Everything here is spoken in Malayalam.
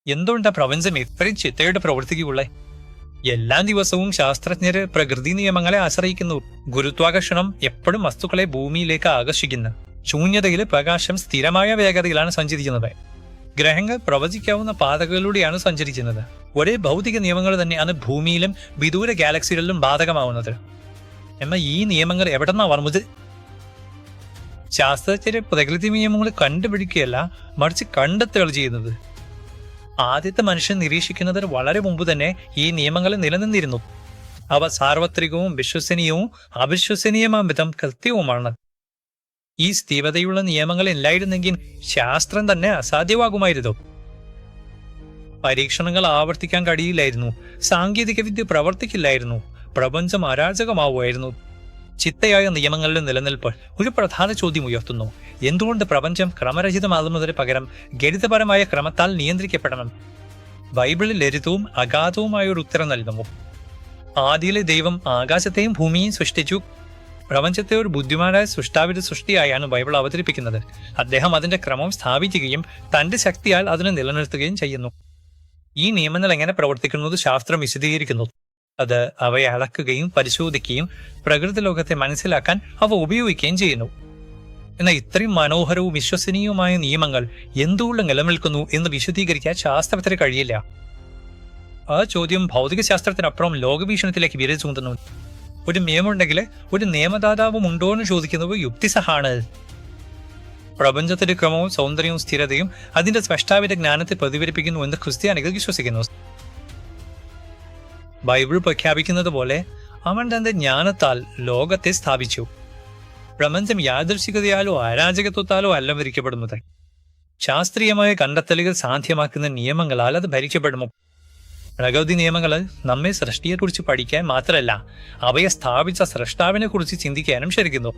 എന്തുകൊണ്ടാ പ്രപഞ്ചം ഇത്രയും ചിട്ടയോടെ പ്രവർത്തിക്കുള്ളേ? എല്ലാ ദിവസവും ശാസ്ത്രജ്ഞര് പ്രകൃതി നിയമങ്ങളെ ആശ്രയിക്കുന്നു. ഗുരുത്വാകർഷണം എപ്പോഴും വസ്തുക്കളെ ഭൂമിയിലേക്ക് ആകർഷിക്കുന്നു. ശൂന്യതയിൽ പ്രകാശം സ്ഥിരമായ വേഗതയിലാണ് സഞ്ചരിക്കുന്നത്. ഗ്രഹങ്ങൾ പ്രവചിക്കാവുന്ന പാതകളിലൂടെയാണ് സഞ്ചരിക്കുന്നത്. ഒരേ ഭൗതിക നിയമങ്ങൾ തന്നെയാണ് ഭൂമിയിലും വിദൂര ഗാലക്സികളിലും ബാധകമാവുന്നത്. എന്നാൽ ഈ നിയമങ്ങൾ എവിടെന്നാ വന്നത്? ശാസ്ത്രജ്ഞരെ പ്രകൃതി നിയമങ്ങൾ കണ്ടുപിടിക്കുകയല്ല, മറിച്ച് കണ്ടെത്തുകയാണ് ചെയ്യുന്നത്. ആദ്യത്തെ മനുഷ്യൻ നിരീക്ഷിക്കുന്നതിന് വളരെ മുമ്പ് തന്നെ ഈ നിയമങ്ങൾ നിലനിന്നിരുന്നു. അവ സാർവത്രികവും വിശ്വസനീയവും അവിശ്വസനീയമായ വിധം കൃത്യവുമാണ്. ഈ സ്ഥിരതയുള്ള നിയമങ്ങൾ ഇല്ലായിരുന്നെങ്കിൽ ശാസ്ത്രം തന്നെ അസാധ്യമാകുമായിരുന്നു. പരീക്ഷണങ്ങൾ ആവർത്തിക്കാൻ കഴിയില്ലായിരുന്നു. സാങ്കേതിക വിദ്യ പ്രവർത്തിക്കില്ലായിരുന്നു. പ്രപഞ്ചം അരാജകമാവുമായിരുന്നു. ചിട്ടയായ നിയമങ്ങളുടെ നിലനിൽപ്പ് ഒരു പ്രധാന ചോദ്യം ഉയർത്തുന്നു. എന്തുകൊണ്ട് പ്രപഞ്ചം ക്രമരഹിതമാകുന്നതിന് പകരം ഗണിതപരമായ ക്രമത്താൽ നിയന്ത്രിക്കപ്പെടണം? ബൈബിളിൽ ലളിതവും അഗാധവുമായ ഒരു ഉത്തരം നൽകുന്നു. ആദിയിലെ ദൈവം ആകാശത്തെയും ഭൂമിയെയും സൃഷ്ടിച്ചു. പ്രപഞ്ചത്തെ ഒരു ബുദ്ധിമാനായ സൃഷ്ടാവിന്റെ സൃഷ്ടിയായാണ് ബൈബിൾ അവതരിപ്പിക്കുന്നത്. അദ്ദേഹം അതിന്റെ ക്രമം സ്ഥാപിക്കുകയും തന്റെ ശക്തിയാൽ അതിനെ നിലനിർത്തുകയും ചെയ്യുന്നു. ഈ നിയമങ്ങൾ എങ്ങനെ പ്രവർത്തിക്കുന്നത് ശാസ്ത്രം വിശദീകരിക്കുന്നു. അത് അവയെ അളക്കുകയും പരിശോധിക്കുകയും പ്രകൃതി ലോകത്തെ മനസ്സിലാക്കാൻ അവ ഉപയോഗിക്കുകയും ചെയ്യുന്നു. എന്നാൽ ഇത്രയും മനോഹരവും വിശ്വസനീയവുമായ നിയമങ്ങൾ എന്തുകൊണ്ട് നിലനിൽക്കുന്നു എന്ന് വിശദീകരിക്കാൻ ശാസ്ത്രത്തിന് കഴിയില്ല. ആ ചോദ്യം ഭൗതിക ശാസ്ത്രത്തിനപ്പുറം ലോകവീക്ഷണത്തിലേക്ക് വിരൽ ചൂണ്ടുന്നു. ഒരു നിയമമുണ്ടെങ്കിൽ ഒരു നിയമദാതാവും ഉണ്ടോ എന്ന് ചോദിക്കുന്നത് യുക്തിസഹാണ്. പ്രപഞ്ചത്തിന്റെ ക്രമവും സൗന്ദര്യവും സ്ഥിരതയും അതിന്റെ സ്രഷ്ടാവിന്റെ ജ്ഞാനത്തെ പ്രതിഫലിപ്പിക്കുന്നു എന്ന് ക്രിസ്ത്യാനികൾ വിശ്വസിക്കുന്നു. ബൈബിൾ പ്രഖ്യാപിക്കുന്നത് പോലെ അവൻ തന്റെ ജ്ഞാനത്താൽ ലോകത്തെ സ്ഥാപിച്ചു. പ്രപഞ്ചം യാദൃശ്ചികതയാലോ അരാജകത്വത്താലോ അല്ല ഭരിക്കപ്പെടുന്നത്. ശാസ്ത്രീയമായ കണ്ടെത്തലുകൾ സാധ്യമാക്കുന്ന നിയമങ്ങളാൽ അത് ഭരിക്കപ്പെടുമോ? പ്രകൃതി നിയമങ്ങൾ നമ്മെ സൃഷ്ടിയെക്കുറിച്ച് പഠിക്കാൻ മാത്രമല്ല, അവയെ സ്ഥാപിച്ച സ്രഷ്ടാവിനെ കുറിച്ച് ചിന്തിക്കാനും ക്ഷണിക്കുന്നു.